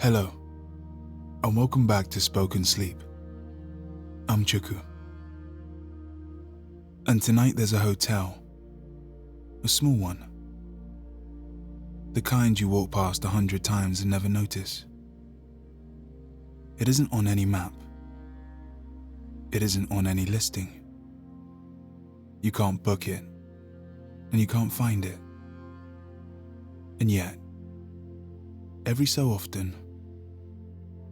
Hello, and welcome back to Spoken Sleep. I'm Chuku. And tonight there's a hotel. A small one. The kind you walk past 100 times and never notice. It isn't on any map. It isn't on any listing. You can't book it, and you can't find it. And yet, every so often,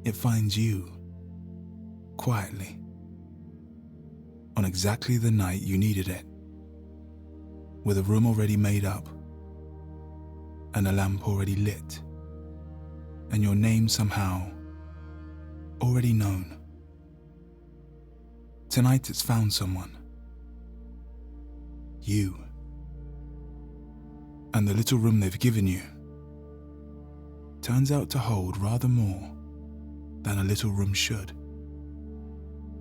it finds you, quietly, on exactly the night you needed it, with a room already made up, and a lamp already lit, and your name somehow already known. Tonight it's found someone. You. And the little room they've given you turns out to hold rather more than a little room should.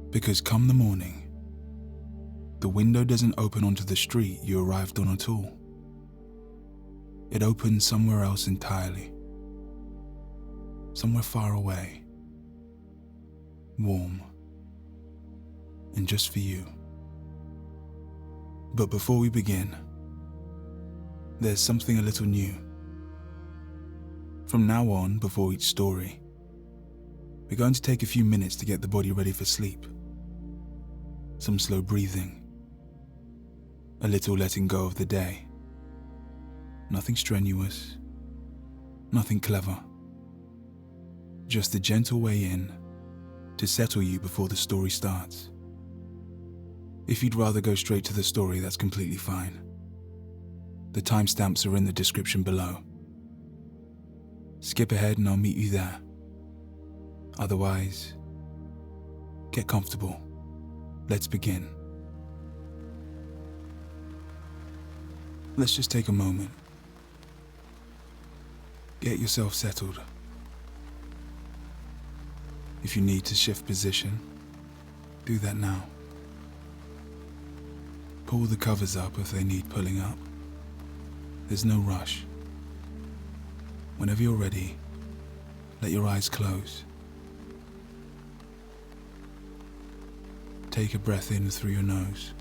Because come the morning, the window doesn't open onto the street you arrived on at all. It opens somewhere else entirely. Somewhere far away. Warm. And just for you. But before we begin, there's something a little new. From now on, before each story, we're going to take a few minutes to get the body ready for sleep. Some slow breathing. A little letting go of the day. Nothing strenuous. Nothing clever. Just a gentle way in to settle you before the story starts. If you'd rather go straight to the story, that's completely fine. The timestamps are in the description below. Skip ahead and I'll meet you there. Otherwise, get comfortable. Let's begin. Let's just take a moment. Get yourself settled. If you need to shift position, do that now. Pull the covers up if they need pulling up. There's no rush. Whenever you're ready, let your eyes close. Take a breath in through your nose.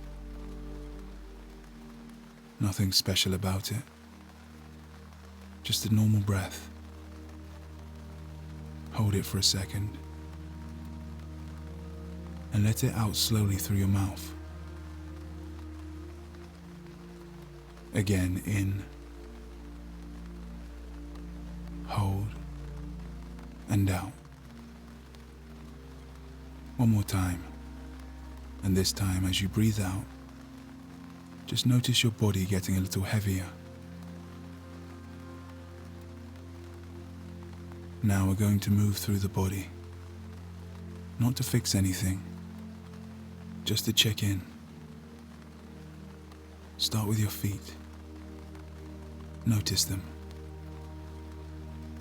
Nothing special about it. Just a normal breath. Hold it for a second. And let it out slowly through your mouth. Again, in. Hold. And out. One more time. And this time, as you breathe out, just notice your body getting a little heavier. Now we're going to move through the body. Not to fix anything, just to check in. Start with your feet. Notice them.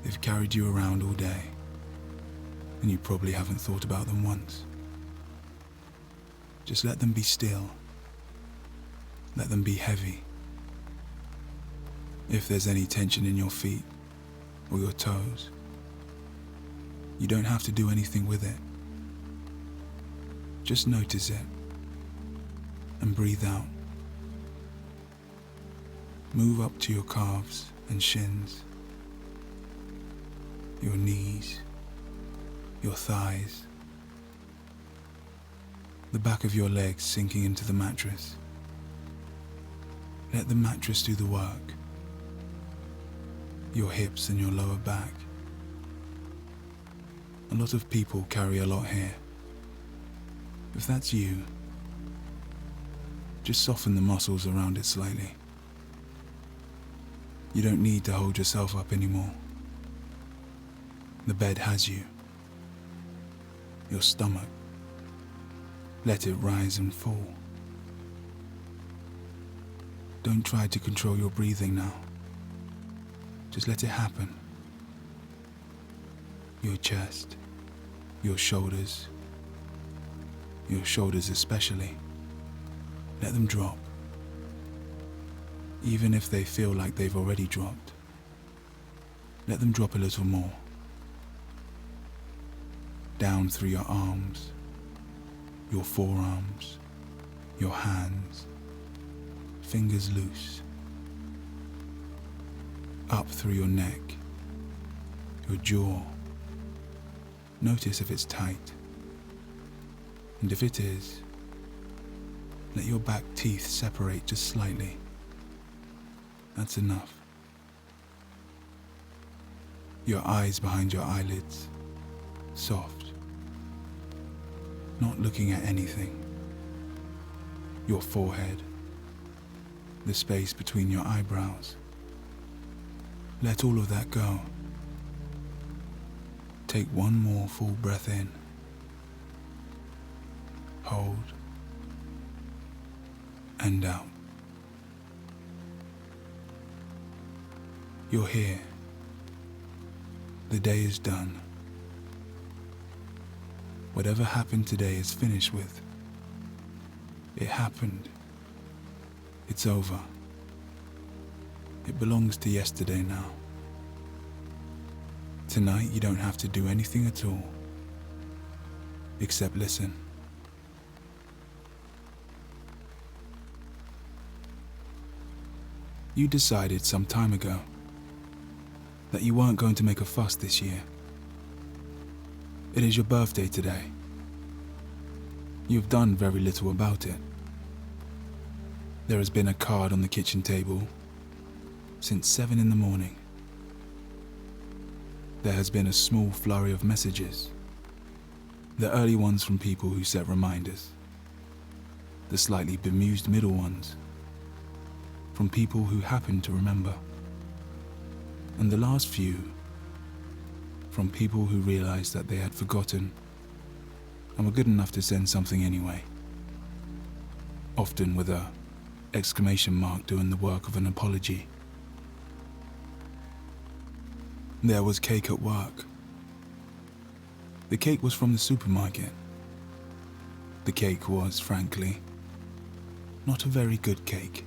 They've carried you around all day, and you probably haven't thought about them once. Just let them be still. Let them be heavy. If there's any tension in your feet or your toes, you don't have to do anything with it. Just notice it and breathe out. Move up to your calves and shins, your knees, your thighs, the back of your legs sinking into the mattress. Let the mattress do the work. Your hips and your lower back. A lot of people carry a lot here. If that's you, just soften the muscles around it slightly. You don't need to hold yourself up anymore. The bed has you. Your stomach. Let it rise and fall. Don't try to control your breathing now. Just let it happen. Your chest, your shoulders especially. Let them drop. Even if they feel like they've already dropped. Let them drop a little more. down through your arms, your forearms, your hands, fingers loose, up through your neck, your jaw. Notice if it's tight, and if it is, let your back teeth separate just slightly. That's enough. Your eyes behind your eyelids, soft, not looking at anything. Your forehead, the space between your eyebrows. Let all of that go. Take one more full breath in. Hold. And out. You're here. The day is done. Whatever happened today is finished with. It happened. It's over. It belongs to yesterday now. Tonight you don't have to do anything at all, except listen. You decided some time ago that you weren't going to make a fuss this year. It is your birthday today. You've done very little about it. There has been a card on the kitchen table since 7 in the morning. There has been a small flurry of messages. The early ones from people who set reminders. The slightly bemused middle ones from people who happen to remember. And the last few from people who realized that they had forgotten and were good enough to send something anyway. Often with a exclamation mark doing the work of an apology. There was cake at work. The cake was from the supermarket. The cake was, frankly, not a very good cake.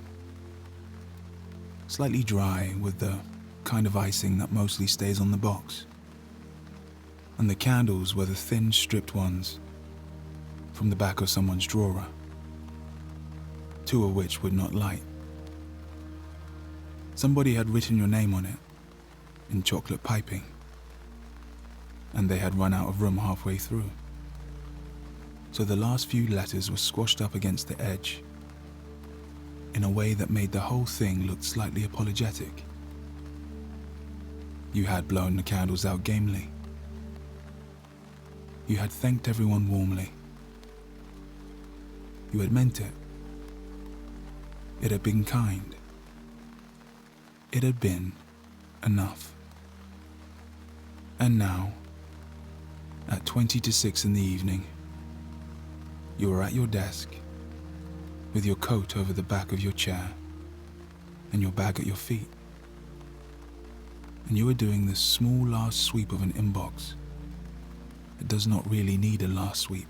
Slightly dry with the kind of icing that mostly stays on the box. And the candles were the thin stripped ones from the back of someone's drawer, 2 of which would not light. Somebody had written your name on it in chocolate piping, and they had run out of room halfway through. So the last few letters were squashed up against the edge in a way that made the whole thing look slightly apologetic. You had blown the candles out gamely. You had thanked everyone warmly. You had meant it. It had been kind. It had been enough. And now, at 20 to 6 in the evening, you were at your desk with your coat over the back of your chair and your bag at your feet. And you were doing this small last sweep of an inbox that does not really need a last sweep.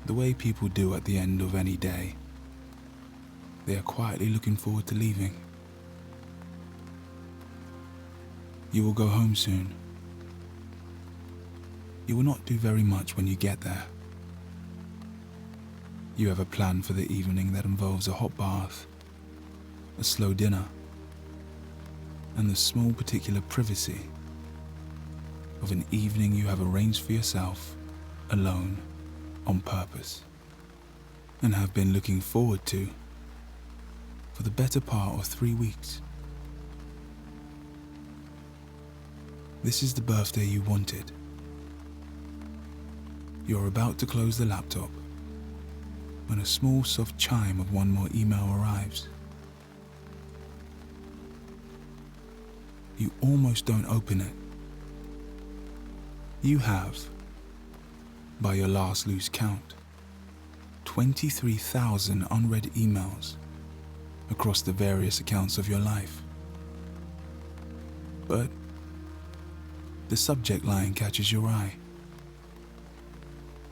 The way people do at the end of any day. They are quietly looking forward to leaving. You will go home soon. You will not do very much when you get there. You have a plan for the evening that involves a hot bath, a slow dinner, and the small particular privacy of an evening you have arranged for yourself, alone, on purpose, and have been looking forward to for the better part of 3 weeks. This is the birthday you wanted. You're about to close the laptop when a small soft chime of one more email arrives. You almost don't open it. You have, by your last loose count, 23,000 unread emails across the various accounts of your life. But the subject line catches your eye.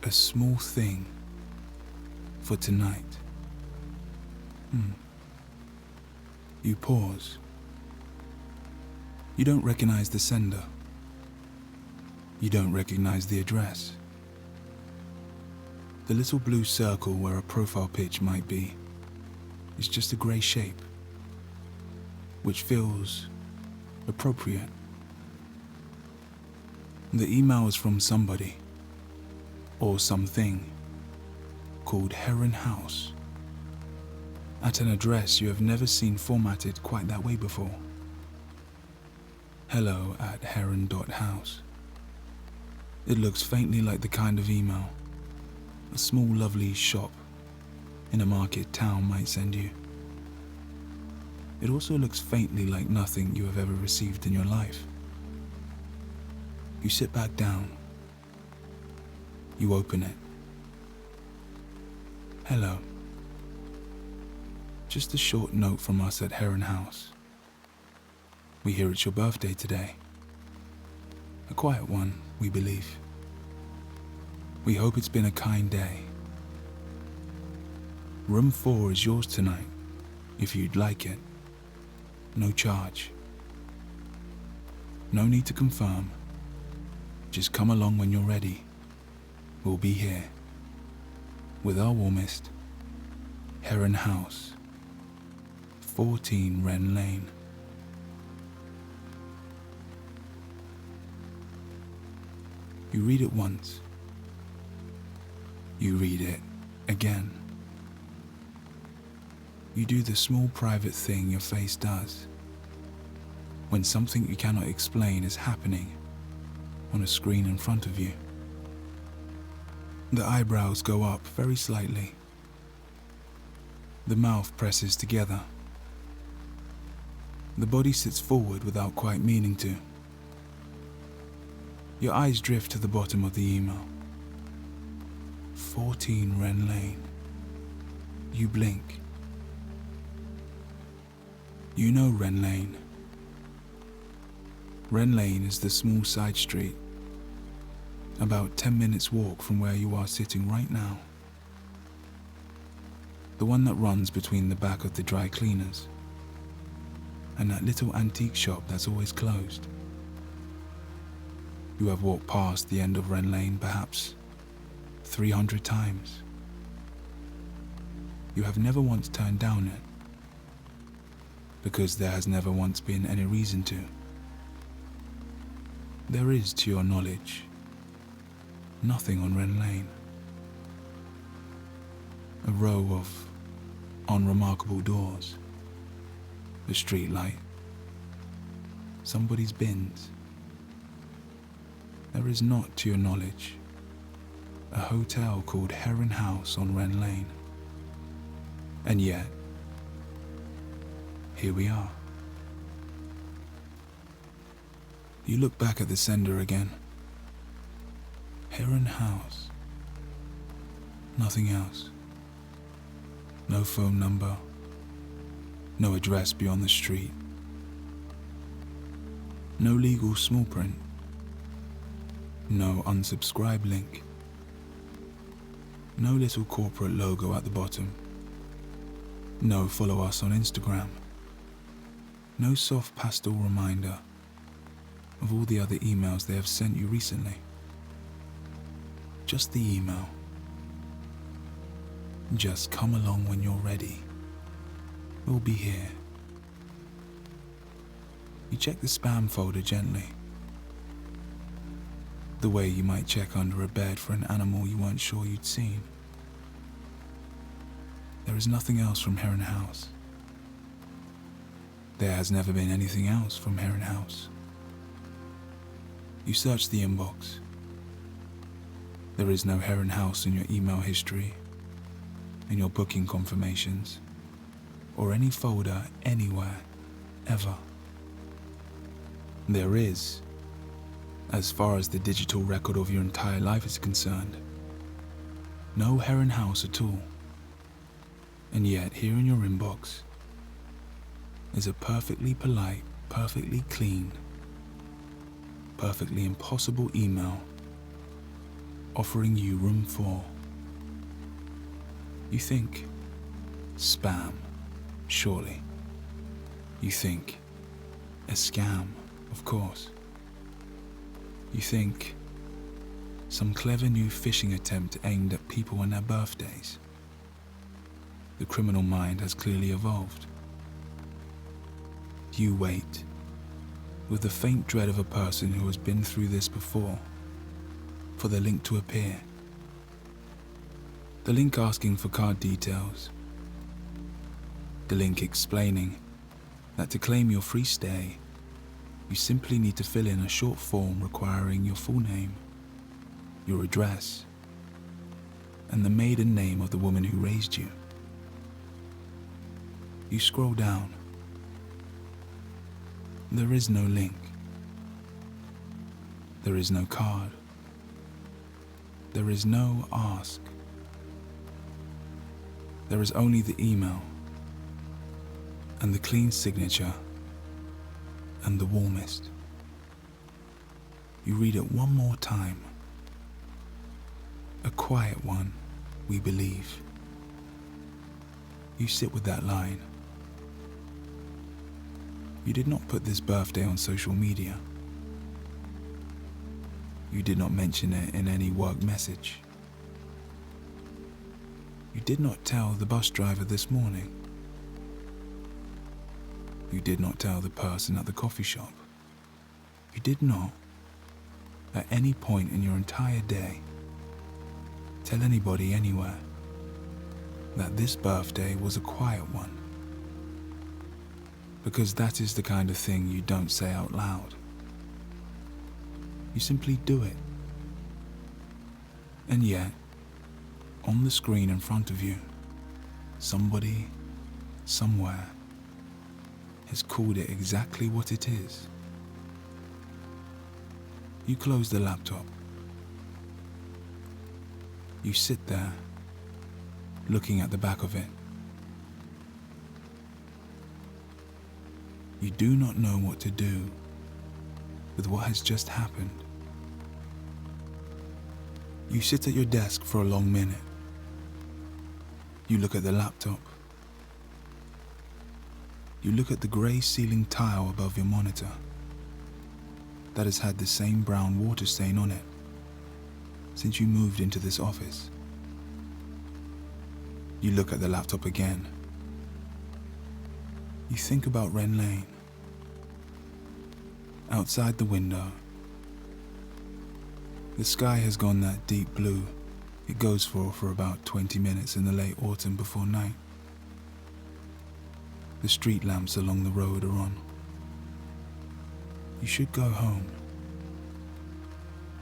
A small thing for tonight. You pause. You don't recognize the sender. You don't recognize the address. The little blue circle where a profile pic might be is just a grey shape, which feels appropriate. The email is from somebody or something called Heron House at an address you have never seen formatted quite that way before. hello@heron.house. It looks faintly like the kind of email a small lovely shop in a market town might send you. It also looks faintly like nothing you have ever received in your life. You sit back down. You open it. Hello. Just a short note from us at Heron House. We hear it's your birthday today. A quiet one, we believe. We hope it's been a kind day. Room 4 is yours tonight, if you'd like it. No charge. No need to confirm. Just come along when you're ready. We'll be here. With our warmest, Heron House, 14 Wren Lane. You read it once. You read it again. You do the small private thing your face does when something you cannot explain is happening on a screen in front of you. The eyebrows go up very slightly. The mouth presses together. The body sits forward without quite meaning to. Your eyes drift to the bottom of the email. 14 Wren Lane. You blink. You know Wren Lane. Wren Lane is the small side street, about 10 minutes walk from where you are sitting right now. The one that runs between the back of the dry cleaners and that little antique shop that's always closed. You have walked past the end of Wren Lane perhaps 300 times. You have never once turned down it, because there has never once been any reason to. There is, to your knowledge, nothing on Wren Lane. A row of unremarkable doors, a street light, somebody's bins. There is not, to your knowledge, a hotel called Heron House on Wren Lane. And yet, here we are. You look back at the sender again. Heron House. Nothing else. No phone number. No address beyond the street. No legal small print. No unsubscribe link. No little corporate logo at the bottom. No follow us on Instagram. No soft pastel reminder of all the other emails they have sent you recently. Just the email. Just come along when you're ready. We'll be here. You check the spam folder gently. The way you might check under a bed for an animal you weren't sure you'd seen. There is nothing else from Heron House. There has never been anything else from Heron House. You search the inbox. There is no Heron House in your email history, in your booking confirmations, or any folder anywhere, ever. There is, as far as the digital record of your entire life is concerned, no Heron House at all. And yet, here in your inbox is a perfectly polite, perfectly clean, perfectly impossible email offering you room 4. You think, spam, surely. You think, a scam, of course. You think, Some clever new phishing attempt aimed at people on their birthdays. The criminal mind has clearly evolved. You wait, with the faint dread of a person who has been through this before, for the link to appear. The link asking for card details. The link explaining that to claim your free stay, you simply need to fill in a short form requiring your full name, your address, and the maiden name of the woman who raised you. You scroll down. There is no link. There is no card. There is no ask. There is only the email and the clean signature and the warmest. You read it one more time. A quiet one, we believe. You sit with that line. You did not put this birthday on social media. You did not mention it in any work message. You did not tell the bus driver this morning. You did not tell the person at the coffee shop. You did not, at any point in your entire day, tell anybody anywhere that this birthday was a quiet one. Because that is the kind of thing you don't say out loud. You simply do it. And yet, on the screen in front of you, somebody, somewhere, has called it exactly what it is. You close the laptop. You sit there, looking at the back of it. You do not know what to do with what has just happened. You sit at your desk for a long minute. You look at the laptop. You look at the grey ceiling tile above your monitor that has had the same brown water stain on it since you moved into this office. You look at the laptop again. You think about Wren Lane. Outside the window, the sky has gone that deep blue it goes for about 20 minutes in the late autumn before night. The street lamps along the road are on. You should go home.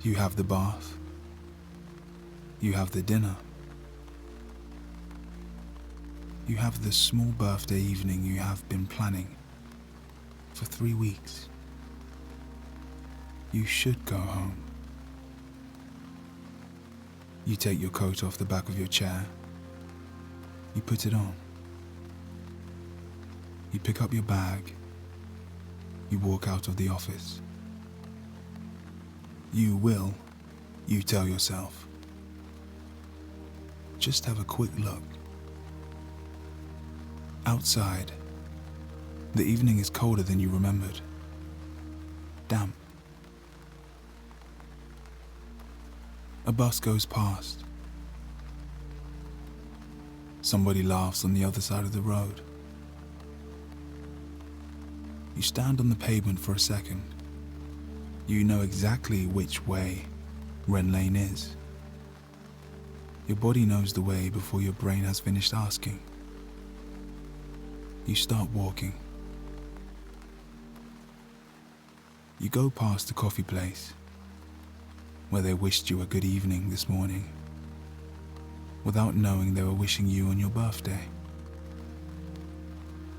You have the bath. You have the dinner. You have the small birthday evening you have been planning for 3 weeks. You should go home. You take your coat off the back of your chair. You put it on. You pick up your bag. You walk out of the office. You will, you tell yourself. Just have a quick look. Outside, the evening is colder than you remembered. Damp. A bus goes past. Somebody laughs on the other side of the road. You stand on the pavement for a second. You know exactly which way Wren Lane is. Your body knows the way before your brain has finished asking. You start walking. You go past the coffee place where they wished you a good evening this morning without knowing they were wishing you on your birthday.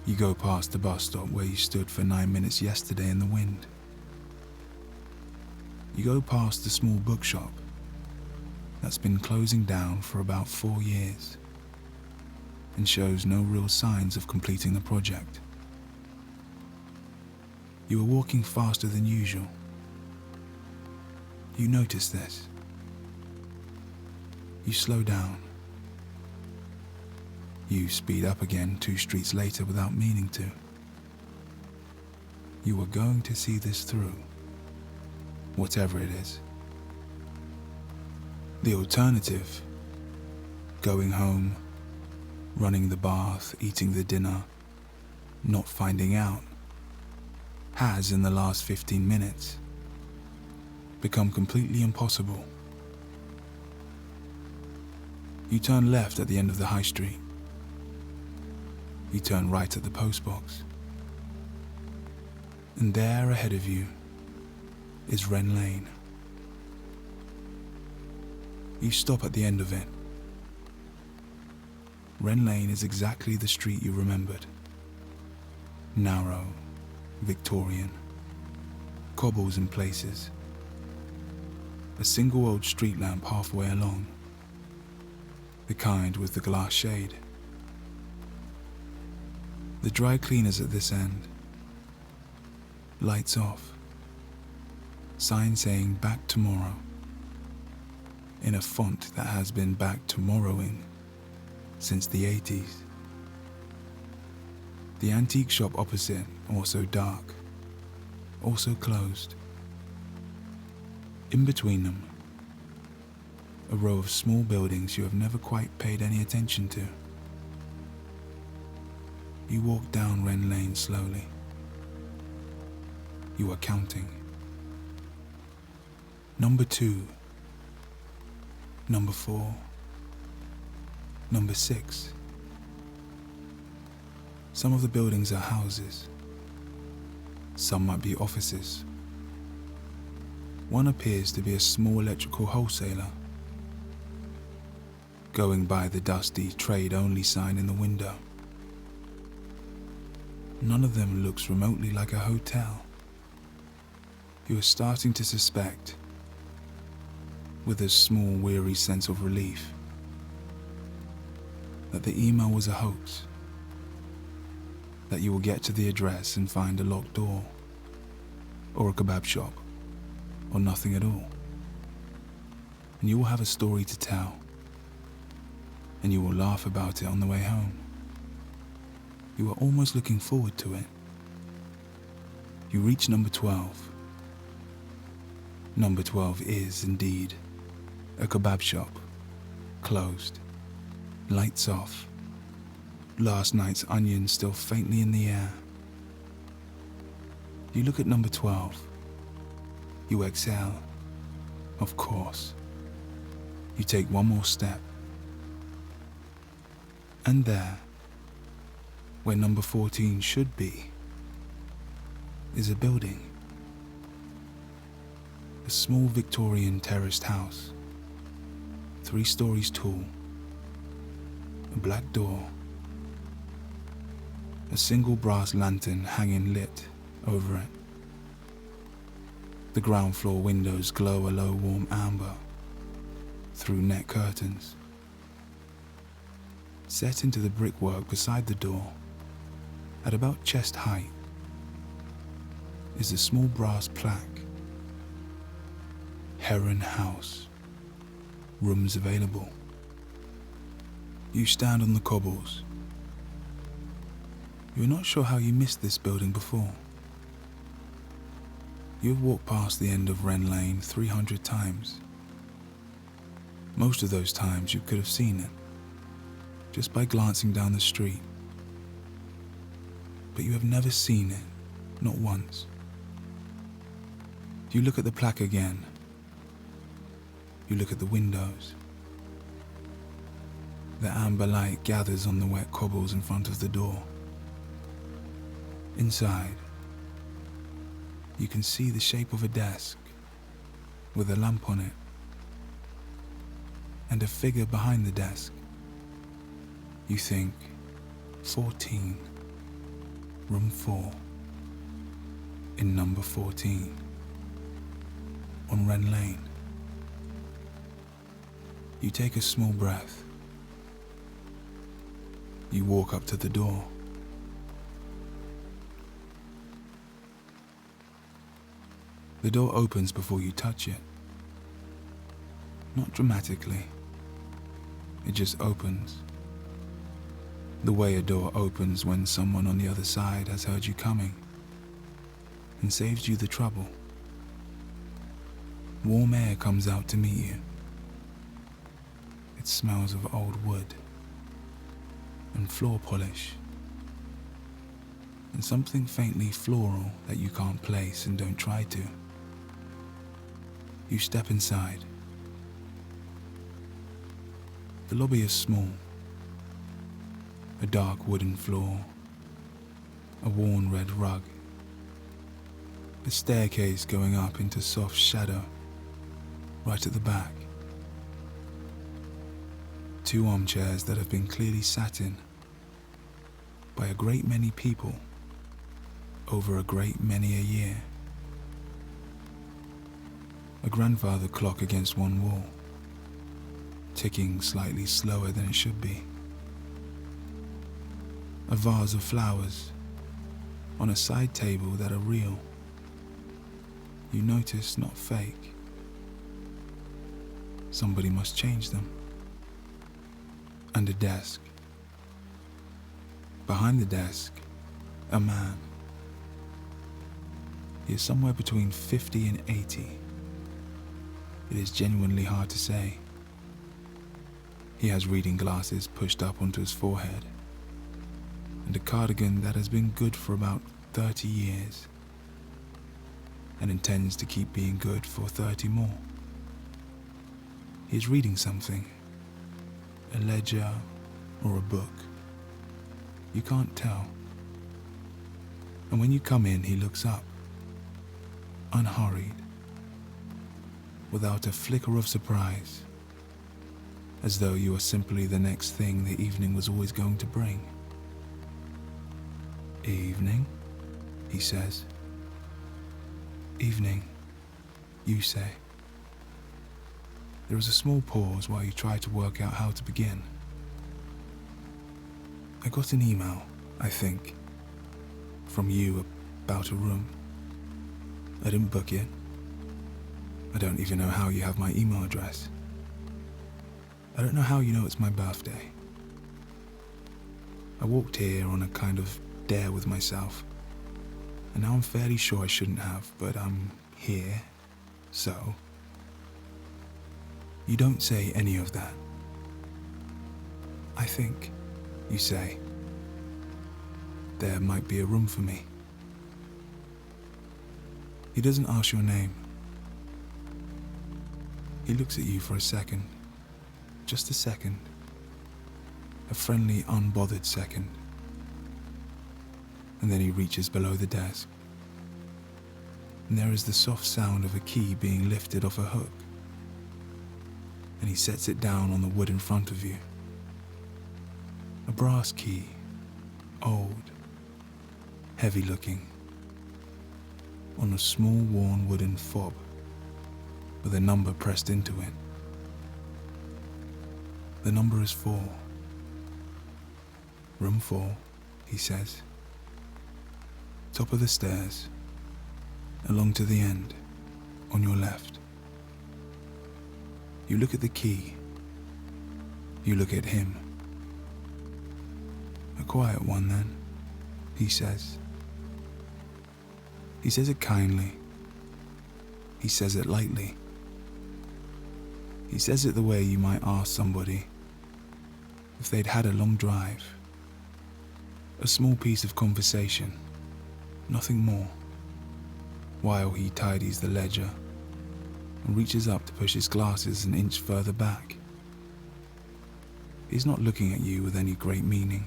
You go past the bus stop where you stood for 9 minutes yesterday in the wind. You go past the small bookshop that's been closing down for about 4 years and shows no real signs of completing the project. You are walking faster than usual. You notice this. You slow down. You speed up again 2 streets later without meaning to. You are going to see this through, whatever it is. The alternative, going home, running the bath, eating the dinner, not finding out, has in the last 15 minutes become completely impossible. You turn left at the end of the high street. You turn right at the postbox. And there ahead of you is Wren Lane. You stop at the end of it. Wren Lane is exactly the street you remembered. Narrow, Victorian, cobbles in places, a single old street lamp halfway along, the kind with the glass shade. The dry cleaners at this end, lights off, sign saying back tomorrow, in a font that has been back tomorrowing since the 80s. The antique shop opposite, also dark, also closed. In between them, a row of small buildings you have never quite paid any attention to. You walk down Wren Lane slowly. You are counting. Number 2, number 4, number 6. Some of the buildings are houses. Some might be offices. One appears to be a small electrical wholesaler. Going by the dusty trade only sign in the window. None of them looks remotely like a hotel. You are starting to suspect, with a small weary sense of relief, that the email was a hoax, that you will get to the address and find a locked door, or a kebab shop, or nothing at all. And you will have a story to tell, and you will laugh about it on the way home. You are almost looking forward to it. You reach number 12. Number 12 is, indeed, a kebab shop, closed, lights off, last night's onions still faintly in the air. You look at number 12. You exhale, of course. You take one more step. And there, where number 14 should be, is a building. A small Victorian terraced house, 3 stories tall, a black door, a single brass lantern hanging lit over it. The ground floor windows glow a low warm amber through net curtains. Set into the brickwork beside the door, at about chest height, is a small brass plaque. Heron House. Rooms available. You stand on the cobbles. You're not sure how you missed this building before. You've walked past the end of Wren Lane 300 times. Most of those times you could have seen it, just by glancing down the street. But you have never seen it, not once. You look at the plaque again. You look at the windows. The amber light gathers on the wet cobbles in front of the door. Inside, you can see the shape of a desk with a lamp on it and a figure behind the desk. You think, 14, room 4, in number 14, on Wren Lane. You take a small breath. You walk up to the door. The door opens before you touch it. Not dramatically. It just opens. The way a door opens when someone on the other side has heard you coming and saves you the trouble. Warm air comes out to meet you. smells of old wood and floor polish and something faintly floral that you can't place and don't try to. You step inside. The lobby is small. A dark wooden floor, a worn red rug, a staircase going up into soft shadow right at the back. 2 armchairs that have been clearly sat in by a great many people over a great many a year. A grandfather clock against one wall, ticking slightly slower than it should be. A vase of flowers on a side table that are real. You notice, not fake. Somebody must change them. And a desk. Behind the desk, a man. He is somewhere between 50 and 80. It is genuinely hard to say. He has reading glasses pushed up onto his forehead, and a cardigan that has been good for about 30 years, and intends to keep being good for 30 more. He is reading something, a ledger or a book. You can't tell. And when you come in, he looks up, unhurried, without a flicker of surprise, as though you are simply the next thing the evening was always going to bring. Evening, he says. Evening, you say. There is a small pause while you try to work out how to begin. I got an email, I think, from you about a room. I didn't book it. I don't even know how you have my email address. I don't know how you know it's my birthday. I walked here on a kind of dare with myself, and now I'm fairly sure I shouldn't have, but I'm here, so. You don't say any of that. I think, you say, there might be a room for me. He doesn't ask your name. He looks at you for a second, just a second, a friendly, unbothered second, and then he reaches below the desk, and there is the soft sound of a key being lifted off a hook, and he sets it down on the wood in front of you. A brass key, old, heavy looking, on a small worn wooden fob with a number pressed into it. The number is 4. Room 4, he says. Top of the stairs, along to the end, on your left. You look at the key. You look at him. A quiet one then, he says. He says it kindly. He says it lightly. He says it the way you might ask somebody if they'd had a long drive, a small piece of conversation, nothing more, while he tidies the ledger and reaches up to push his glasses an inch further back. He's not looking at you with any great meaning.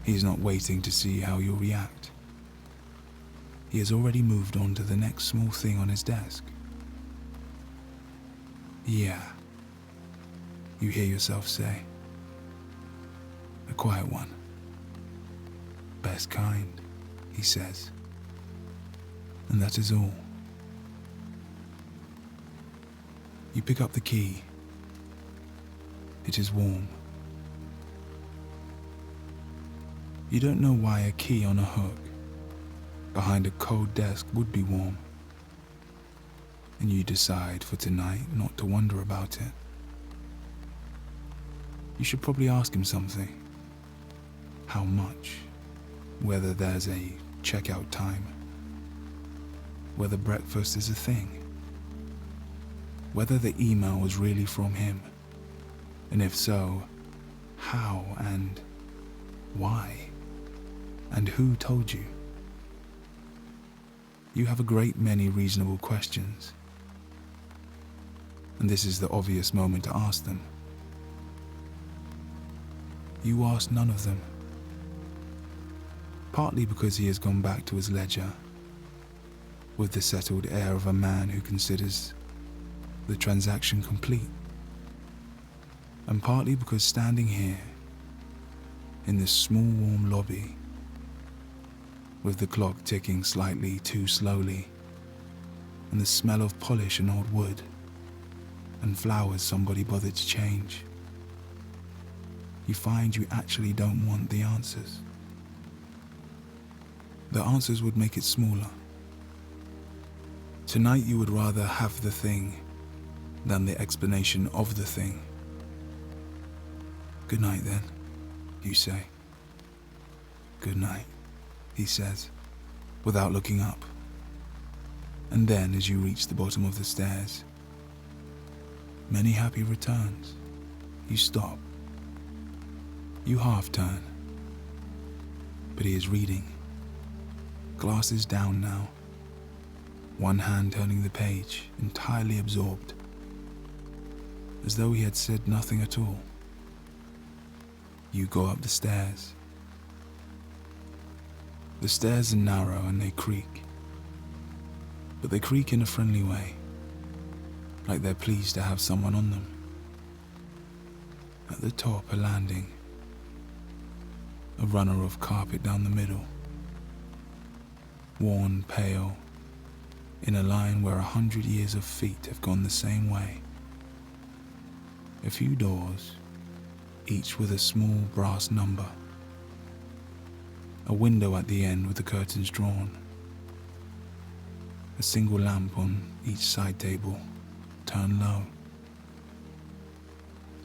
He's not waiting to see how you'll react. He has already moved on to the next small thing on his desk. Yeah, you hear yourself say. A quiet one. Best kind, he says. And that is all. You pick up the key. It is warm. You don't know why a key on a hook behind a cold desk would be warm, and you decide for tonight not to wonder about it. You should probably ask him something. How much? Whether there's a checkout time. Whether breakfast is a thing. Whether the email was really from him And if so, how and why? And who told you? You have a great many reasonable questions, and this is the obvious moment to ask them. You ask none of them, partly because he has gone back to his ledger with the settled air of a man who considers the transaction complete, and partly because standing here in this small warm lobby with the clock ticking slightly too slowly and the smell of polish and old wood and flowers somebody bothered to change, you find you actually don't want the answers. The answers would make it smaller. Tonight you would rather have the thing than the explanation of the thing. Good night then, you say. Good night, he says, without looking up. And then as you reach the bottom of the stairs, many happy returns, you stop. You half turn, but he is reading, glasses down now, one hand turning the page, entirely absorbed, as though he had said nothing at all. You go up the stairs. The stairs are narrow and they creak, but they creak in a friendly way, like they're pleased to have someone on them. At the top, a landing, a runner of carpet down the middle, worn, pale, in a line where 100 years of feet have gone the same way. A few doors, each with a small brass number. A window at the end with the curtains drawn. A single lamp on each side table, turned low.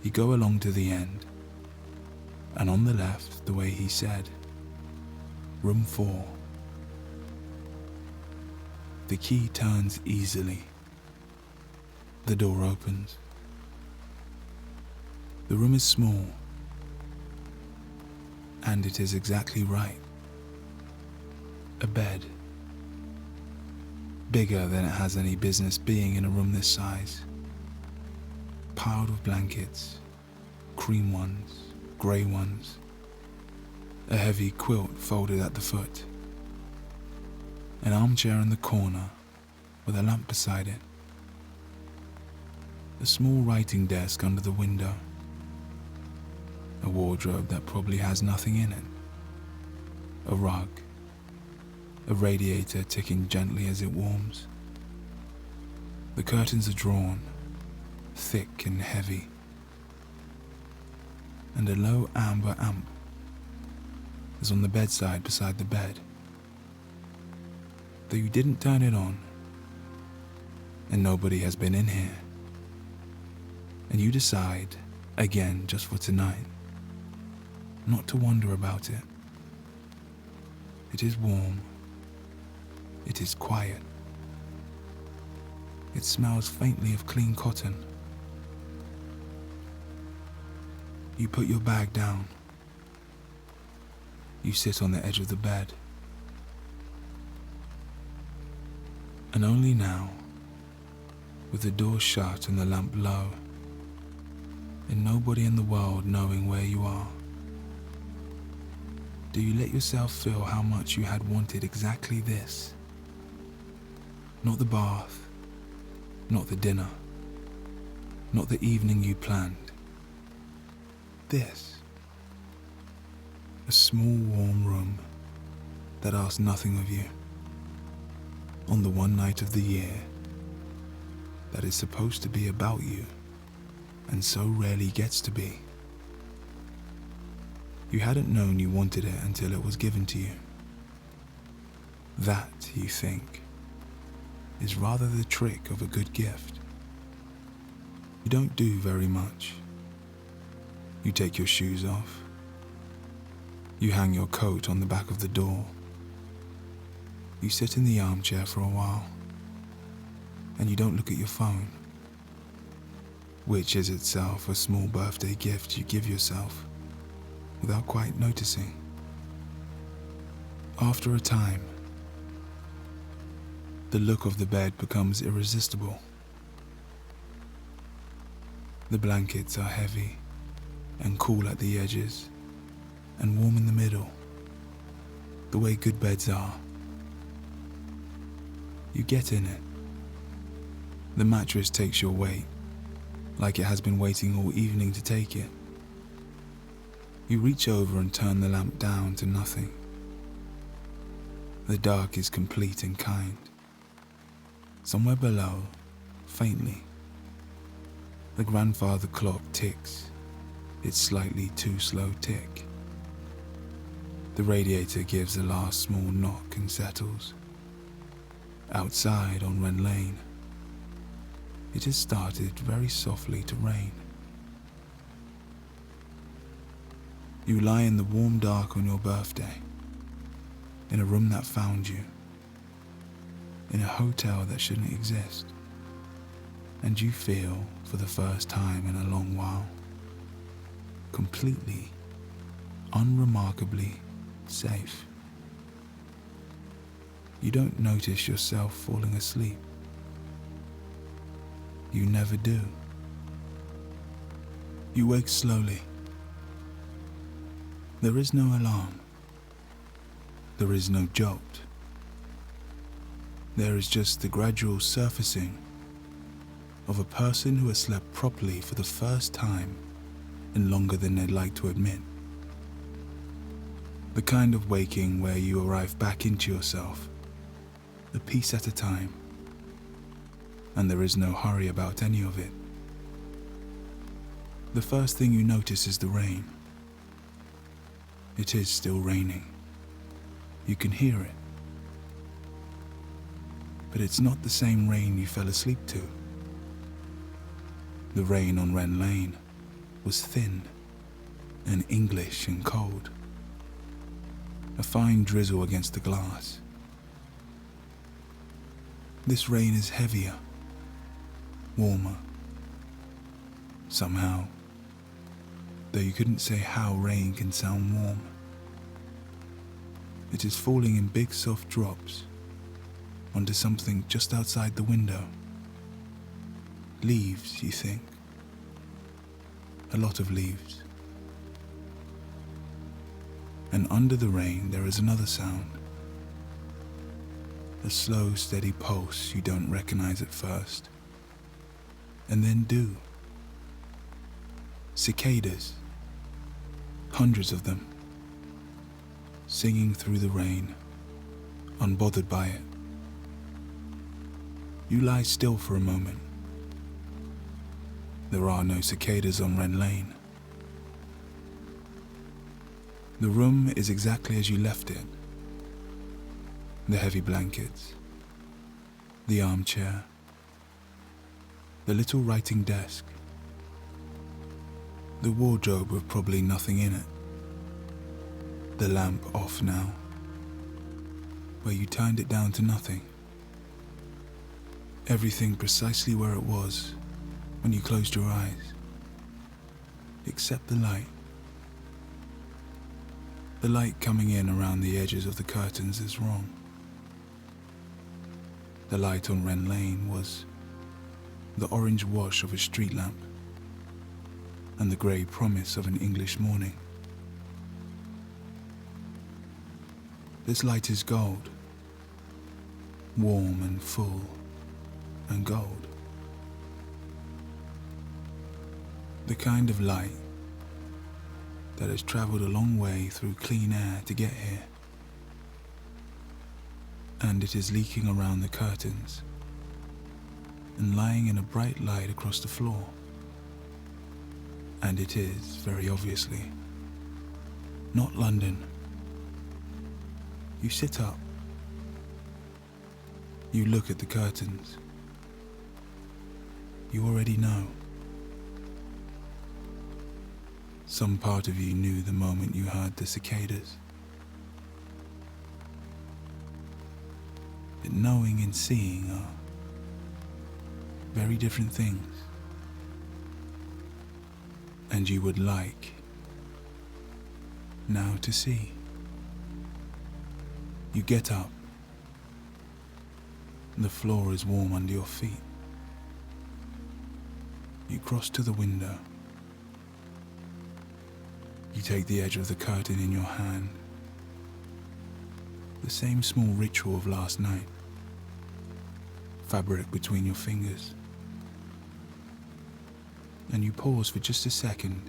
You go along to the end, and on the left, the way he said, room 4. The key turns easily. The door opens. The room is small, and it is exactly right. A bed, bigger than it has any business being in a room this size, piled with blankets, cream ones, grey ones, a heavy quilt folded at the foot, an armchair in the corner with a lamp beside it, a small writing desk under the window, a wardrobe that probably has nothing in it, a rug, a radiator ticking gently as it warms. The curtains are drawn, thick and heavy, and a low amber amp is on the bedside beside the bed. Though you didn't turn it on, and nobody has been in here, and you decide, again just for tonight, not to wonder about it. It is warm. It is quiet. It smells faintly of clean cotton. You put your bag down. You sit on the edge of the bed. And only now, with the door shut and the lamp low, and nobody in the world knowing where you are, do you let yourself feel how much you had wanted exactly this? Not the bath, not the dinner, not the evening you planned. This. A small warm room that asks nothing of you. On the one night of the year that is supposed to be about you and so rarely gets to be. You hadn't known you wanted it until it was given to you. That, you think, is rather the trick of a good gift. You don't do very much. You take your shoes off. You hang your coat on the back of the door. You sit in the armchair for a while, and you don't look at your phone. which is itself a small birthday gift you give yourself without quite noticing. After a time, the look of the bed becomes irresistible. The blankets are heavy and cool at the edges and warm in the middle, the way good beds are. You get in it. The mattress takes your weight, like it has been waiting all evening to take it. You reach over and turn the lamp down to nothing. The dark is complete and kind. Somewhere below, faintly, the grandfather clock ticks its slightly too slow tick. The radiator gives a last small knock and settles. Outside on Wren Lane, it has started very softly to rain. You lie in the warm dark on your birthday, in a room that found you, in a hotel that shouldn't exist, and you feel, for the first time in a long while, completely, unremarkably safe. You don't notice yourself falling asleep. You never do. You wake slowly. There is no alarm. There is no jolt. There is just the gradual surfacing of a person who has slept properly for the first time and longer than they'd like to admit. The kind of waking where you arrive back into yourself, a piece at a time, and there is no hurry about any of it. The first thing you notice is the rain. It is still raining. You can hear it. But it's not the same rain you fell asleep to. The rain on Wren Lane was thin and English and cold. A fine drizzle against the glass. This rain is heavier, warmer. Somehow, though you couldn't say how rain can sound warm. It is falling in big soft drops onto something just outside the window. Leaves, you think. A lot of leaves. And under the rain there is another sound. A slow, steady pulse you don't recognize at first, and then do. Cicadas, hundreds of them, singing through the rain, unbothered by it. You lie still for a moment. There are no cicadas on Wren Lane. The room is exactly as you left it. The heavy blankets, the armchair, the little writing desk, the wardrobe with probably nothing in it, the lamp off now, where you turned it down to nothing. Everything precisely where it was when you closed your eyes, except the light. The light coming in around the edges of the curtains is wrong. The light on Wren Lane was the orange wash of a street lamp and the grey promise of an English morning. This light is gold, warm and full and gold. The kind of light that has travelled a long way through clean air to get here. And it is leaking around the curtains and lying in a bright light across the floor. And it is, very obviously, not London. You sit up. You look at the curtains. You already know. Some part of you knew the moment you heard the cicadas. But knowing and seeing are very different things. and you would like now to see. You get up. The floor is warm under your feet. You cross to the window. You take the edge of the curtain in your hand. The same small ritual of last night. Fabric between your fingers. And you pause for just a second.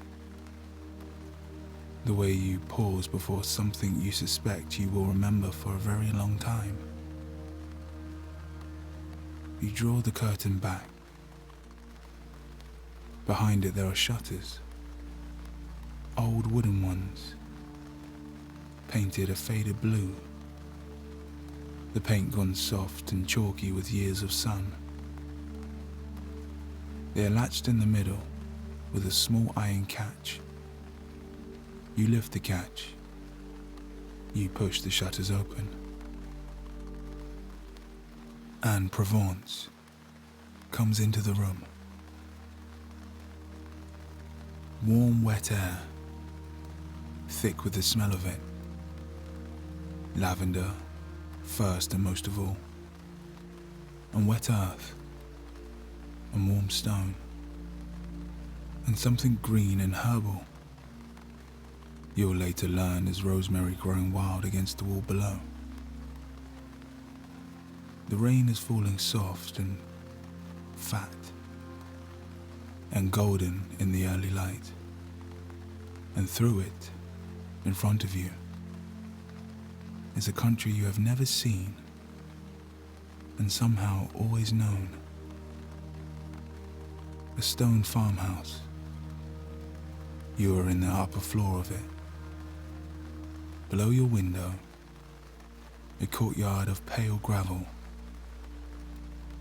The way you pause before something you suspect you will remember for a very long time. You draw the curtain back. Behind it there are shutters. Old wooden ones. Painted a faded blue. The paint gone soft and chalky with years of sun. They are latched in the middle with a small iron catch. You lift the catch. You push the shutters open. And Provence comes into the room. Warm, wet air, thick with the smell of it. Lavender, first and most of all. And wet earth, and warm stone, and something green and herbal. You'll later learn is rosemary growing wild against the wall below. The rain is falling soft and fat and golden in the early light, and through it, in front of you, is a country you have never seen and somehow always known. A stone farmhouse. You are in the upper floor of it. Below your window, a courtyard of pale gravel,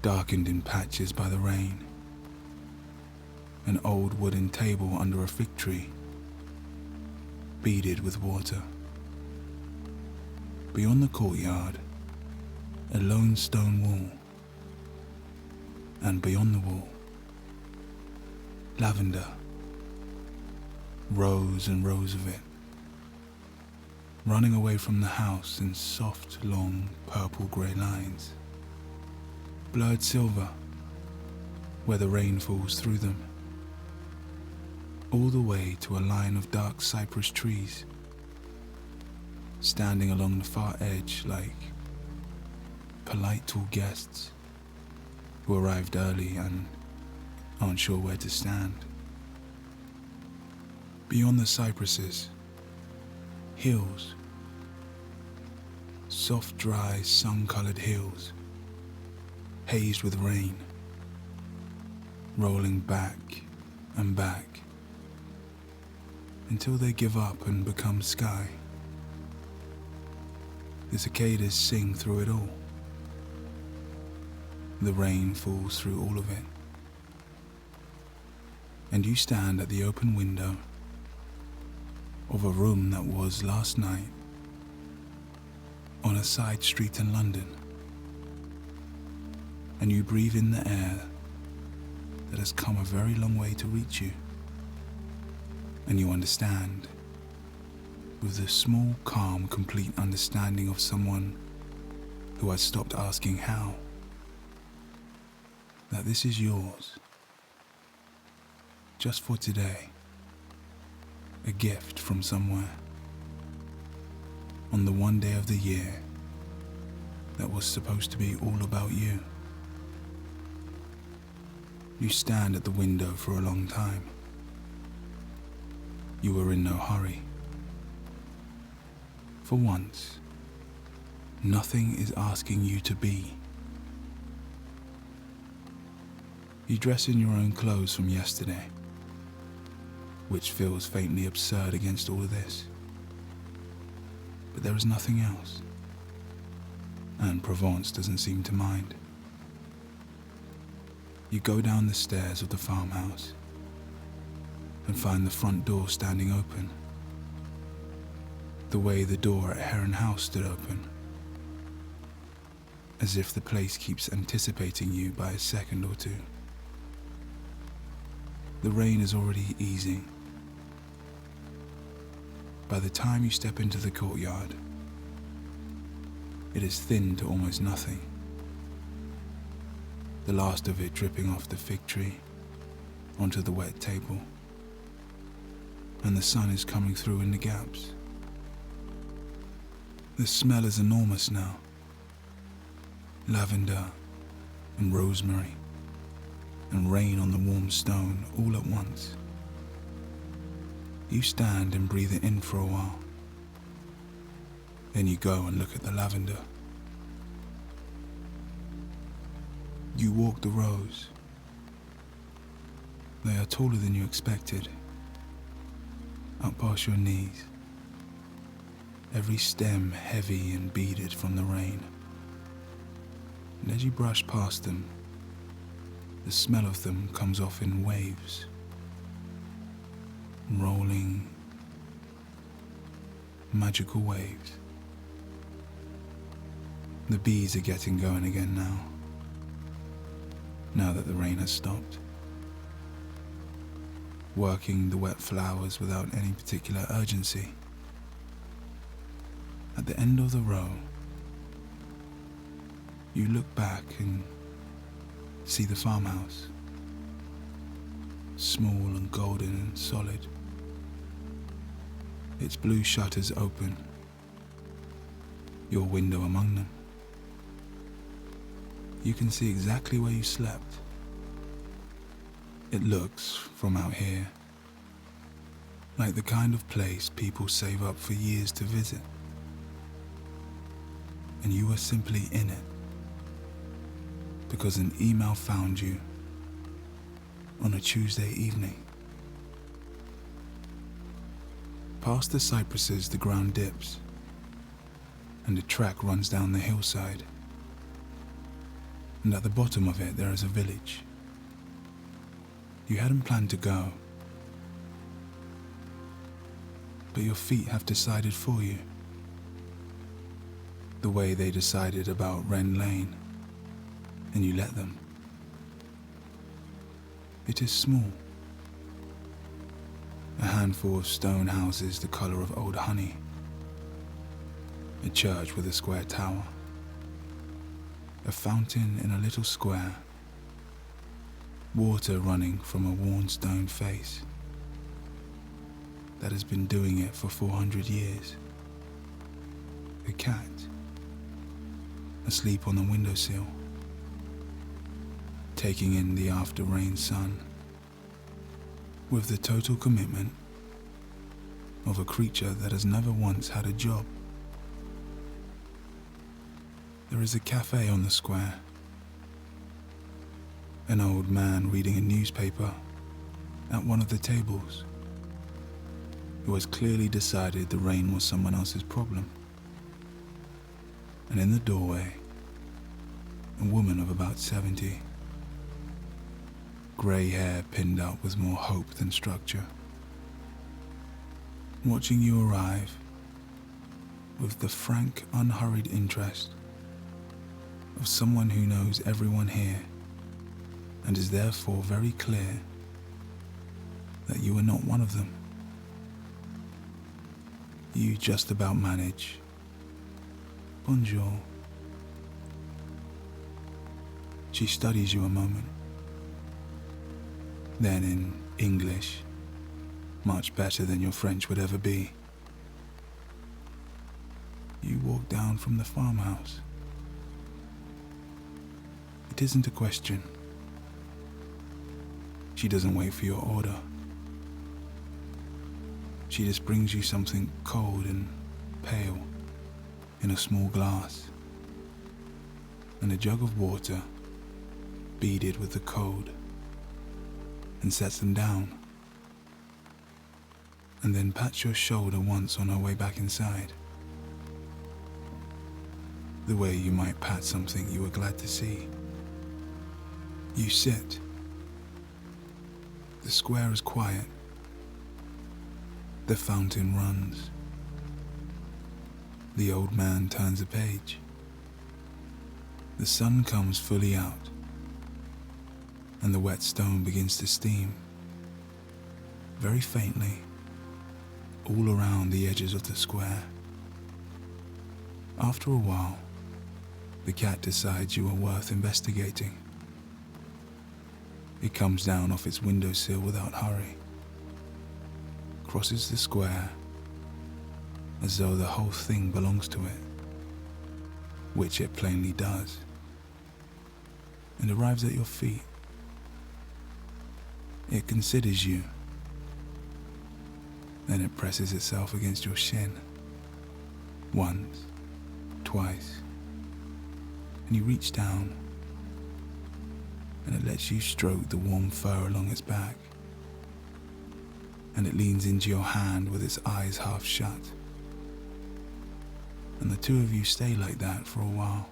darkened in patches by the rain. An old wooden table under a fig tree, beaded with water. Beyond the courtyard, a lone stone wall. And beyond the wall, lavender, rows and rows of it, running away from the house in soft, long, purple-grey lines. Blurred silver, where the rain falls through them, all the way to a line of dark cypress trees, standing along the far edge like polite tall guests who arrived early and aren't sure where to stand. Beyond the cypresses, hills, soft, dry, sun-colored hills, hazed with rain, rolling back and back until they give up and become sky. The cicadas sing through it all. The rain falls through all of it. And you stand at the open window of a room that was last night on a side street in London. And you breathe in the air that has come a very long way to reach you. And you understand, with the small, calm, complete understanding of someone who has stopped asking how, that this is yours, just for today, a gift from somewhere, on the one day of the year that was supposed to be all about you. You stand at the window for a long time. You were in no hurry. For once, nothing is asking you to be. You dress in your own clothes from yesterday, which feels faintly absurd against all of this. But there is nothing else, and Provence doesn't seem to mind. You go down the stairs of the farmhouse and find the front door standing open, the way the door at Heron House stood open, as if the place keeps anticipating you by a second or two. The rain is already easing, by the time you step into the courtyard, it is thinned to almost nothing, the last of it dripping off the fig tree onto the wet table, and the sun is coming through in the gaps. The smell is enormous now. Lavender and rosemary and rain on the warm stone all at once. You stand and breathe it in for a while. Then you go and look at the lavender. You walk the rows. They are taller than you expected, up past your knees, every stem heavy and beaded from the rain. And as you brush past them, the smell of them comes off in waves, rolling, magical waves. The bees are getting going again now that the rain has stopped, working the wet flowers without any particular urgency. At the end of the row, you look back and see the farmhouse, small and golden and solid, its blue shutters open, your window among them. You can see exactly where you slept. It looks, from out here, like the kind of place people save up for years to visit. And you were simply in it, because an email found you on a Tuesday evening. Past the cypresses, the ground dips, and a track runs down the hillside. And at the bottom of it, there is a village. You hadn't planned to go, but your feet have decided for you, the way they decided about Wren Lane, and you let them. It is small, a handful of stone houses the colour of old honey, a church with a square tower, a fountain in a little square, water running from a worn stone face that has been doing it for 400 years, a cat asleep on the windowsill, taking in the after-rain sun with the total commitment of a creature that has never once had a job. There is a cafe on the square, an old man reading a newspaper at one of the tables, who has clearly decided the rain was someone else's problem. And in the doorway, a woman of about 70, grey hair pinned up with more hope than structure, watching you arrive with the frank, unhurried interest of someone who knows everyone here and is therefore very clear that you are not one of them. You just about manage. Bonjour. She studies you a moment. Then in English, much better than your French would ever be, you walk down from the farmhouse. It isn't a question. She doesn't wait for your order. She just brings you something cold and pale in a small glass, and a jug of water beaded with the code, and sets them down, and then pats your shoulder once on her way back inside, the way you might pat something you were glad to see. You sit. The square is quiet. The fountain runs. The old man turns a page. The sun comes fully out, and the wet stone begins to steam, very faintly, all around the edges of the square. After a while, the cat decides you are worth investigating. It comes down off its windowsill without hurry, crosses the square as though the whole thing belongs to it, which it plainly does, and arrives at your feet. It considers you. Then it presses itself against your shin. Once, twice, and you reach down, and it lets you stroke the warm fur along its back, and it leans into your hand with its eyes half shut, and the two of you stay like that for a while,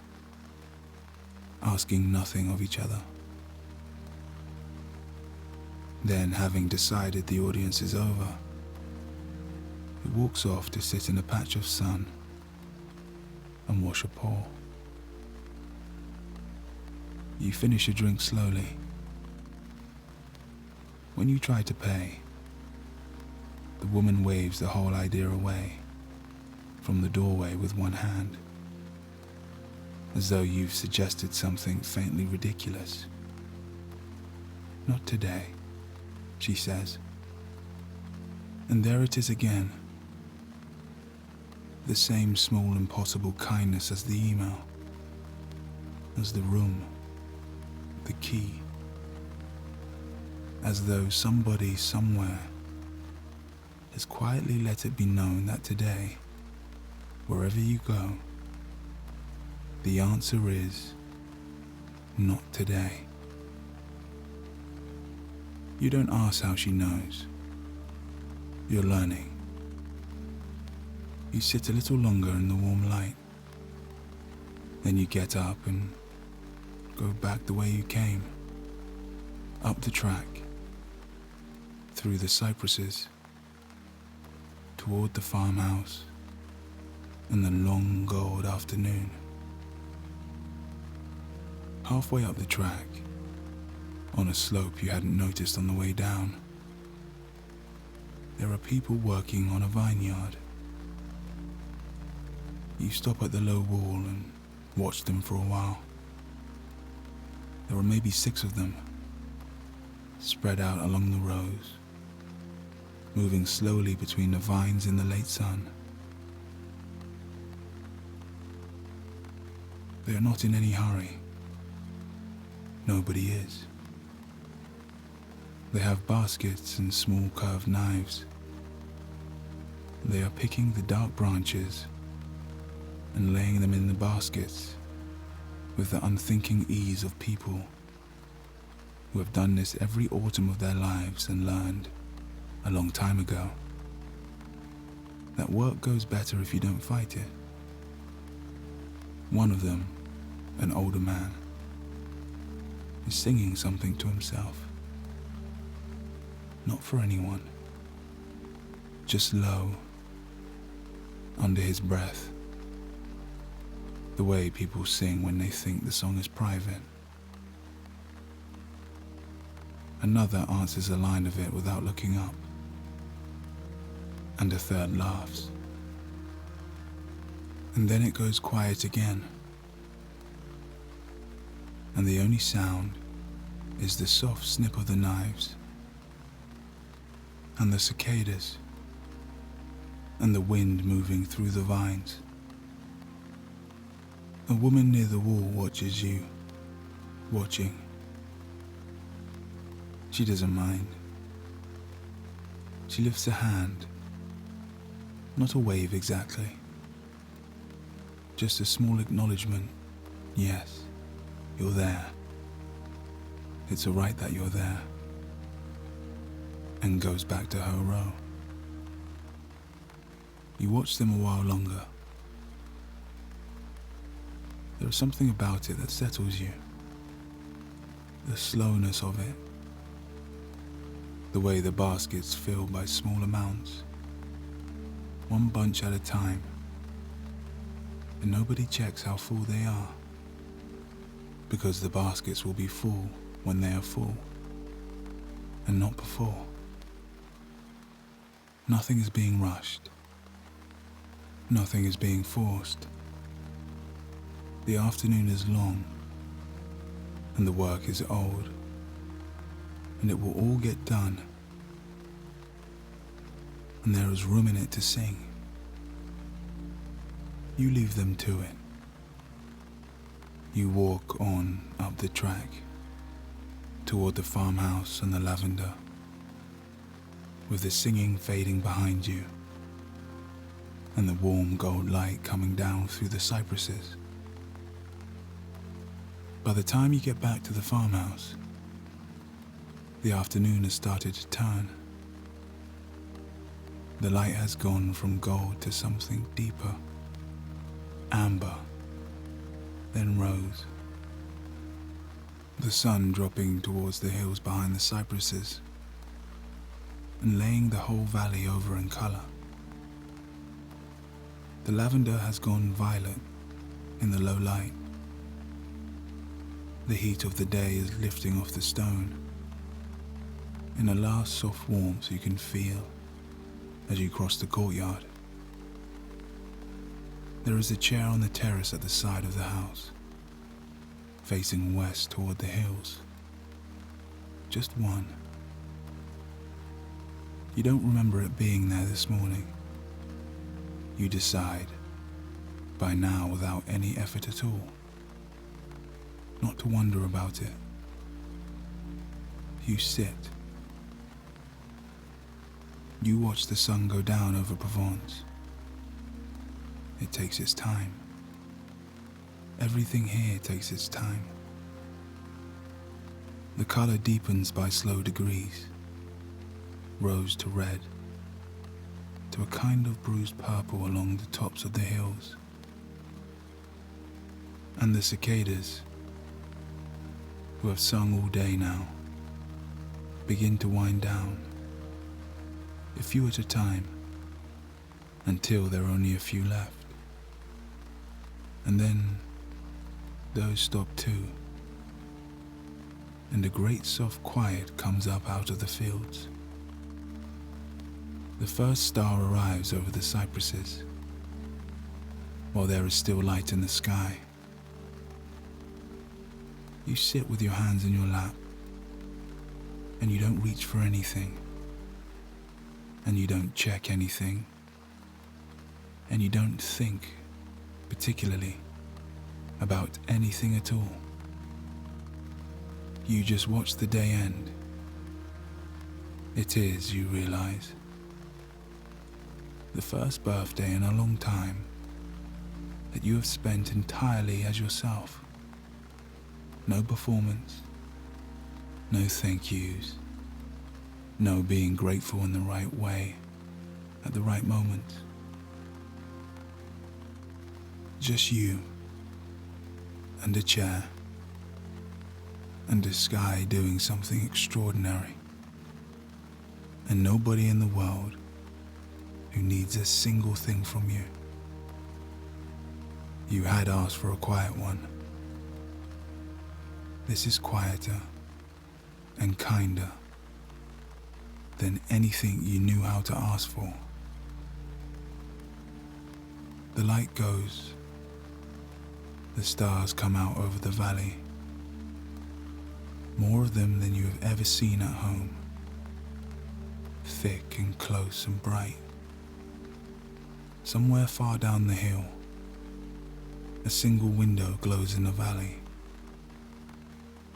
asking nothing of each other. Then, having decided the audience is over, it walks off to sit in a patch of sun and wash a paw. You finish your drink slowly. When you try to pay, the woman waves the whole idea away from the doorway with one hand, as though you've suggested something faintly ridiculous. "Not today," she says. And there it is again. The same small impossible kindness as the email, as the room, the key. As though somebody somewhere has quietly let it be known that today, wherever you go, the answer is not today. You don't ask how she knows. You're learning. You sit a little longer in the warm light. Then you get up and go back the way you came. Up the track, through the cypresses, toward the farmhouse and the long gold afternoon. Halfway up the track, on a slope you hadn't noticed on the way down, there are people working on a vineyard. You stop at the low wall and watch them for a while. There are maybe 6 of them, spread out along the rows, moving slowly between the vines in the late sun. They are not in any hurry. Nobody is. They have baskets and small curved knives. They are picking the dark branches and laying them in the baskets with the unthinking ease of people who have done this every autumn of their lives and learned, a long time ago, that work goes better if you don't fight it. One of them, an older man, is singing something to himself. Not for anyone, just low, under his breath, the way people sing when they think the song is private. Another answers a line of it without looking up, and a third laughs. And then it goes quiet again, and the only sound is the soft snip of the knives, and the cicadas, and the wind moving through the vines. A woman near the wall watches you, watching. She doesn't mind. She lifts a hand, not a wave exactly, just a small acknowledgement. Yes, you're there. It's all right that you're there. And goes back to her row. You watch them a while longer. There is something about it that settles you. The slowness of it. The way the baskets fill by small amounts, one bunch at a time, and nobody checks how full they are, because the baskets will be full when they are full, and not before. Nothing is being rushed. Nothing is being forced. The afternoon is long, and the work is old, and it will all get done, and there is room in it to sing. You leave them to it. You walk on up the track toward the farmhouse and the lavender, with the singing fading behind you and the warm gold light coming down through the cypresses. By the time you get back to the farmhouse, the afternoon has started to turn. The light has gone from gold to something deeper, amber, then rose. The sun dropping towards the hills behind the cypresses and laying the whole valley over in color. The lavender has gone violet in the low light. The heat of the day is lifting off the stone in a last soft warmth you can feel as you cross the courtyard. There is a chair on the terrace at the side of the house, facing west toward the hills. Just one. You don't remember it being there this morning. You decide, by now without any effort at all, not to wonder about it. You sit. You watch the sun go down over Provence. It takes its time. Everything here takes its time. The color deepens by slow degrees, rose to red, to a kind of bruised purple along the tops of the hills. And the cicadas, who have sung all day now, begin to wind down, a few at a time, until there are only a few left. And then those stop too, and a great soft quiet comes up out of the fields. The first star arrives over the cypresses, while there is still light in the sky. You sit with your hands in your lap, and you don't reach for anything, and you don't check anything, and you don't think particularly about anything at all. You just watch the day end. It is, you realize, the first birthday in a long time that you have spent entirely as yourself. No performance, no thank yous, no being grateful in the right way at the right moment. Just you and a chair and a sky doing something extraordinary, and nobody in the world who needs a single thing from you. You had asked for a quiet one. This is quieter and kinder than anything you knew how to ask for. The light goes. The stars come out over the valley. More of them than you have ever seen at home. Thick and close and bright. Somewhere far down the hill, a single window glows in the valley.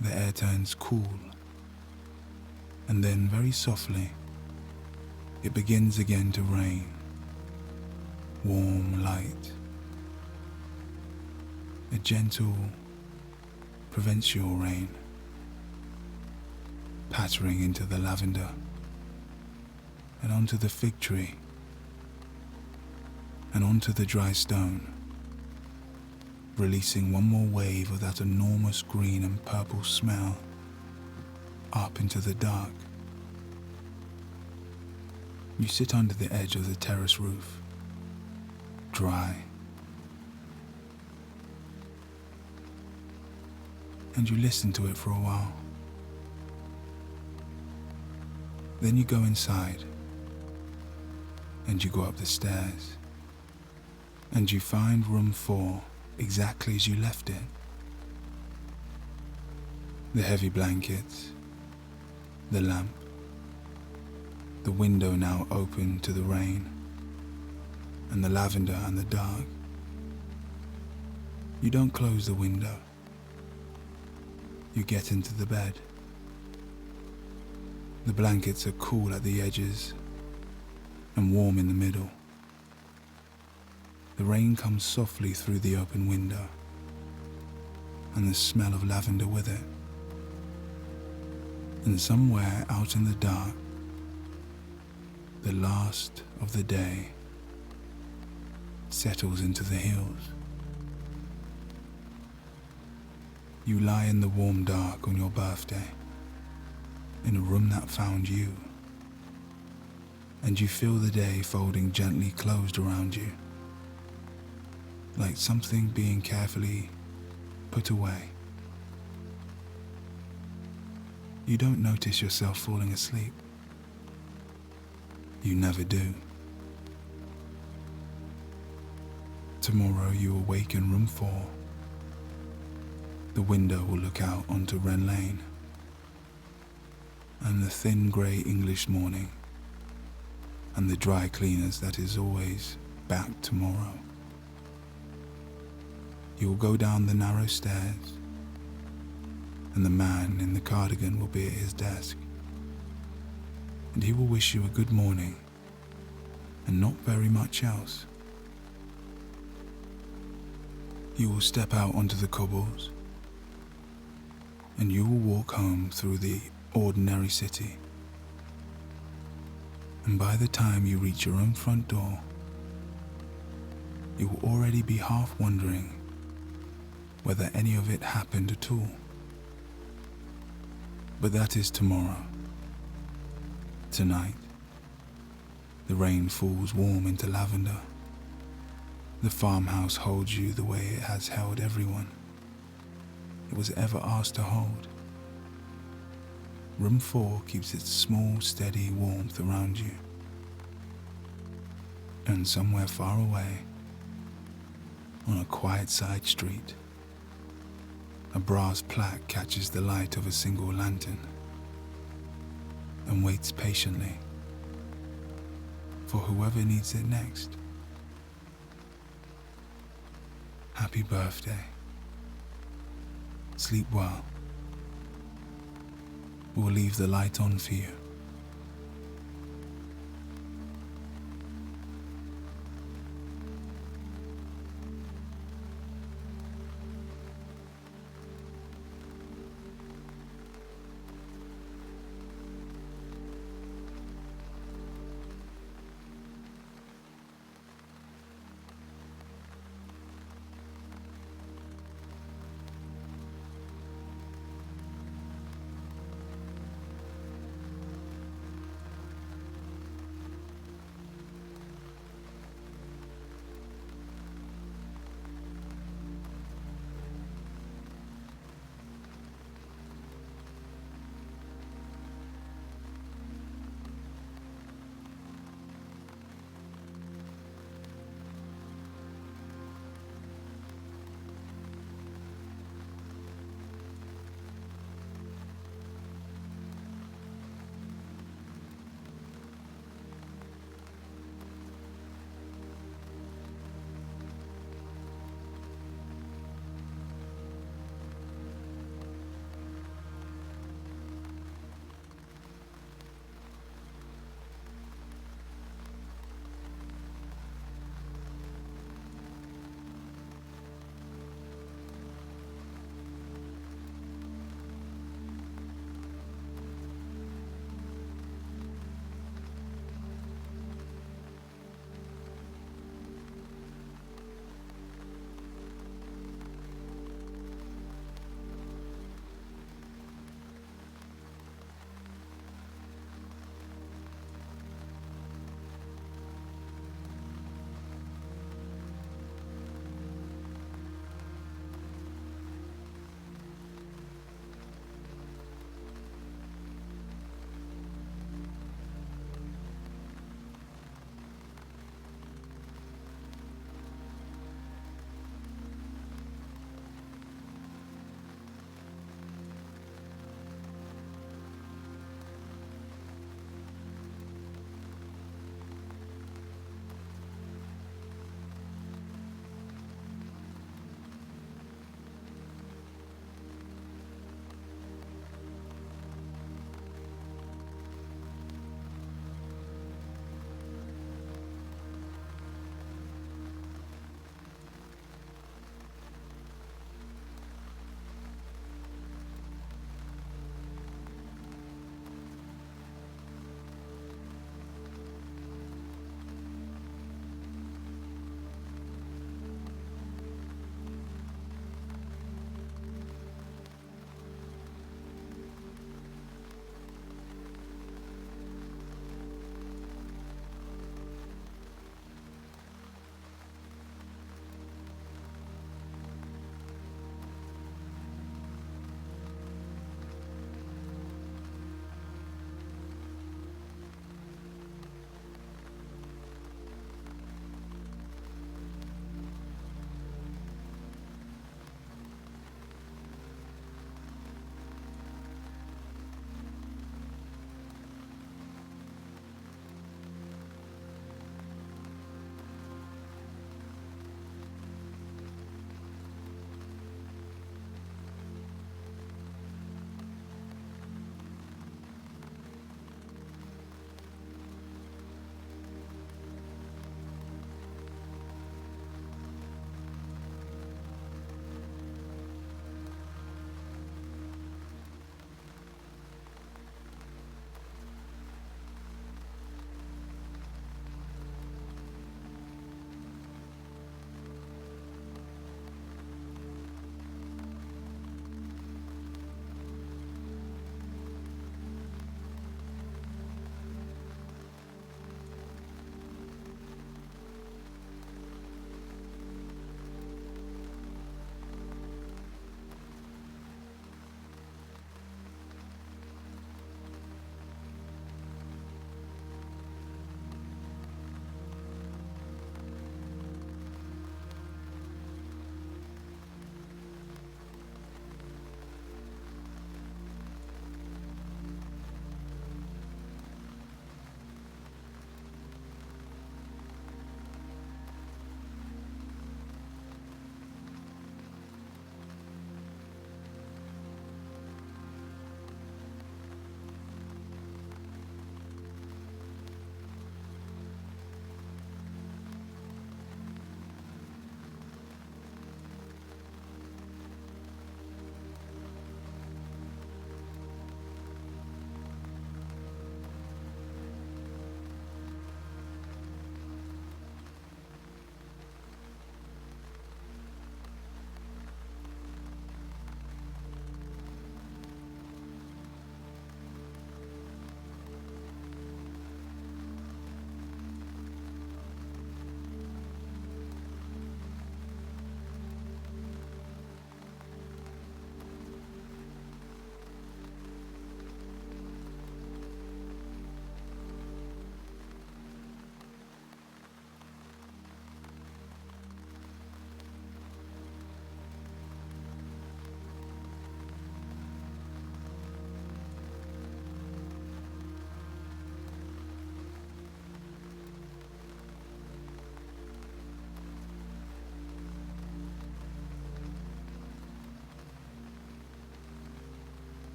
The air turns cool, and then very softly, it begins again to rain. Warm light. A gentle, provincial rain, pattering into the lavender and onto the fig tree and onto the dry stone, releasing one more wave of that enormous green and purple smell up into the dark. You sit under the edge of the terrace roof, dry, and you listen to it for a while. Then you go inside, and you go up the stairs, and you find room 4 exactly as you left it. The heavy blankets, the lamp, the window now open to the rain, and the lavender and the dark. You don't close the window. You get into the bed. The blankets are cool at the edges and warm in the middle. The rain comes softly through the open window, and the smell of lavender with it. And somewhere out in the dark, the last of the day settles into the hills. You lie in the warm dark on your birthday, in a room that found you, and you feel the day folding gently closed around you, like something being carefully put away. You don't notice yourself falling asleep. You never do. Tomorrow you awake in room 4. The window will look out onto Wren Lane and the thin grey English morning and the dry cleaners that is always back tomorrow. You will go down the narrow stairs, and the man in the cardigan will be at his desk, and he will wish you a good morning and not very much else. You will step out onto the cobbles, and you will walk home through the ordinary city. And by the time you reach your own front door, you will already be half wondering whether any of it happened at all. But that is tomorrow. Tonight, the rain falls warm into lavender. The farmhouse holds you the way it has held everyone it was ever asked to hold. Room 4 keeps its small, steady warmth around you. And somewhere far away, on a quiet side street, a brass plaque catches the light of a single lantern and waits patiently for whoever needs it next. Happy birthday. Sleep well. We'll leave the light on for you.